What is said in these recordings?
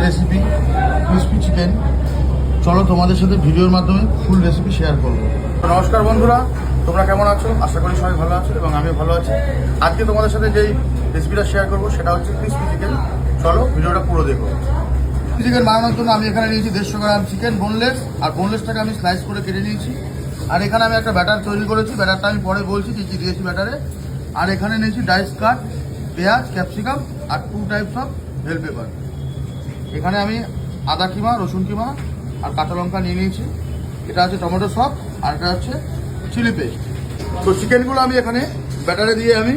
Recipe crispy chicken. চলো তোমাদের সাথে ভিডিওর মাধ্যমে ফুল রেসিপি শেয়ার করবো। নমস্কার বন্ধুরা, তোমরা কেমন আছো? আশা করি সবাই ভালো আছো এবং আমিও ভালো আছি। আজকে তোমাদের সাথে যেই রেসিপিটা শেয়ার করবো সেটা হচ্ছে ক্রিসপি চিকেন। চলো ভিডিওটা পুরো দেখো। চিকেন বানানোর জন্য আমি এখানে নিয়েছি 150 গ্রাম চিকেন বোনলেস, আর বোনলেসটাকে আমি স্লাইস করে কেটে নিয়েছি। আর এখানে আমি একটা ব্যাটার তৈরি করেছি, ব্যাটারটা আমি পরে বলছি কী কী দিয়েছি ব্যাটারে। আর এখানে নিয়েছি ডাইস কাট পেঁয়াজ, ক্যাপসিকাম আর 2 টাইপস অফ বেল পেপার। এখানে আমি আদা কিমা, রসুন কিমা আর কাঁচা লঙ্কা নিয়ে নিয়েছি। এটা হচ্ছে টমেটো সস আর এটা হচ্ছে চিলি পেস্ট। তো চিকেনগুলো আমি এখানে ব্যাটারে দিয়ে আমি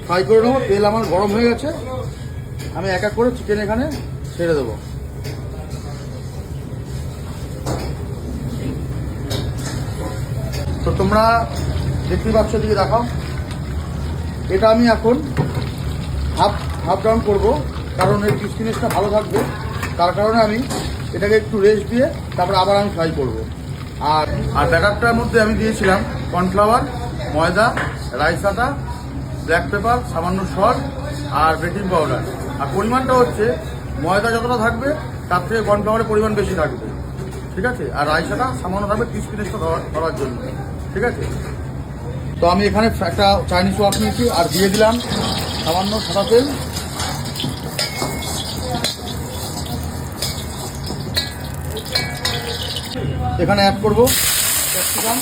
ফ্রাই করে নেবো। তেল আমার গরম হয়ে গেছে, আমি এক এক করে চিকেন এখানে ছেড়ে দেবো। তো তোমরা দেখতেই পাচ্ছ, দিকে দেখাও। এটা আমি এখন হাফ ডাউন করবো, কারণ এর ক্রিসপিনেসটা ভালো থাকবে। তার কারণে আমি এটাকে একটু রেস্ট দিয়ে তারপরে আবার আমি ফ্রাই করবো। আর ব্যাটারটার মধ্যে আমি দিয়েছিলাম কর্নফ্লাওয়ার, ময়দা, রাইস আটা, ব্ল্যাক পেপার, সামান্য সল্ট আর বেকিং পাউডার। আর পরিমাণটা হচ্ছে ময়দা যতটা থাকবে তার থেকে কর্নফ্লাওয়ারের পরিমাণ বেশি থাকবে, ঠিক আছে? আর রাইস আটা সামান্য থাকবে ক্রিসপিনেসটা ধরার জন্য, ঠিক আছে? তো আমি এখানে একটা চাইনিজ ওয়াক নিয়েছি আর দিয়ে দিলাম সামান্য সাদা তেল। এখানে অ্যাড করবো ক্যাপসিকাম,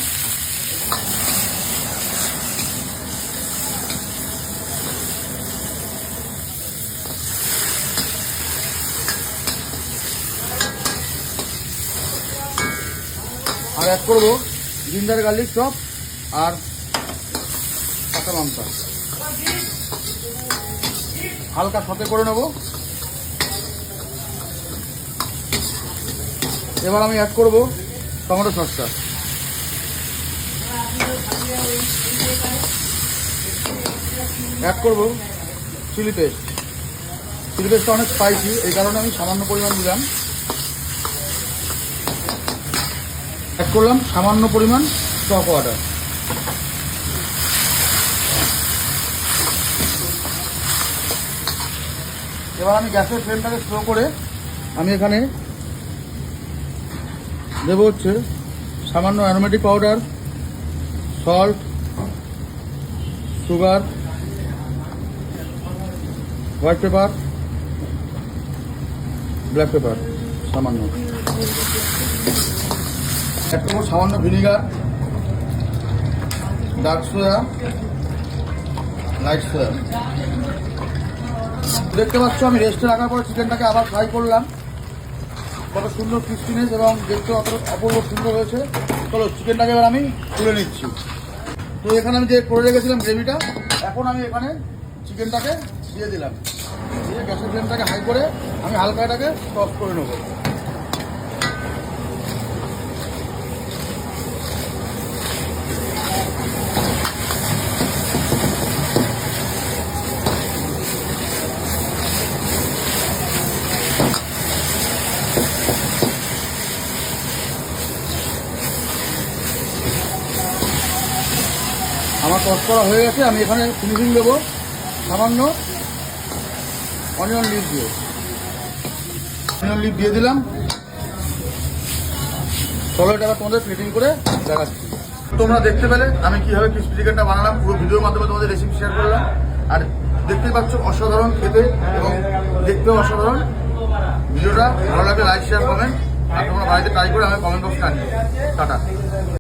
আর অ্যাড করবো জিঞ্জার গার্লিক চপ আর কাঁচা লঙ্কা। হালকা সতে করে নেব। এবার আমি অ্যাড করবো টমেটো সসটা। অ্যাড করবো চিলি পেস্ট। চিলি পেস্টটা অনেক স্পাইসি, এই কারণে আমি সামান্য পরিমাণ দিলাম। অ্যাড করলাম সামান্য পরিমাণ টক ওয়াটার। এবার আমি গ্যাসের ফ্লেমটাকে স্লো করে আমি এখানে দেবো হচ্ছে সামান্য aromatic powder, salt, sugar, white paper, black pepper সামান্য। অ্যাড করবো সামান্য ভিনিগার, ডার্ক সোয়া, লাইট সোয়া। দেখতে পাচ্ছ আমি রেস্টে রাখার পরে চিকেনটাকে আবার ফ্রাই করলাম। কত সুন্দর ক্রিসপিনেস এবং দেখতে অপূর্ব সুন্দর হয়েছে। চলো চিকেনটাকে এবার আমি তুলে নিচ্ছি। তো এখানে আমি যে করে রেখেছিলাম গ্রেভিটা, এখন আমি এখানে চিকেনটাকে দিয়ে দিলাম। দিয়ে গ্যাসের ফ্লেমটাকে হাই করে আমি হালকা এটাকে টস করে নেবো। আমার টস করা হয়ে গেছে। আমি এখানে ফিনিশিং দেবো সামান্য অনিয়ন লিভ দিয়ে। অনিয়ন লিভ দিয়ে দিলাম। চলো এটা তোমাদের প্লেটিং করে দেখাচ্ছি। তোমরা দেখতে পেলে আমি কীভাবে ক্রিসপি চিকেনটা বানালাম, পুরো ভিডিওর মাধ্যমে তোমাদের রেসিপি শেয়ার করলাম। আর দেখতেই পাচ্ছ অসাধারণ খেতে এবং দেখতেও অসাধারণ। ভিডিওটা ভালো লাগে লাইক, শেয়ার, কমেন্ট। আর তোমরা বাড়িতে ট্রাই করে আমি কমেন্ট বক্সে আনি। টাটা।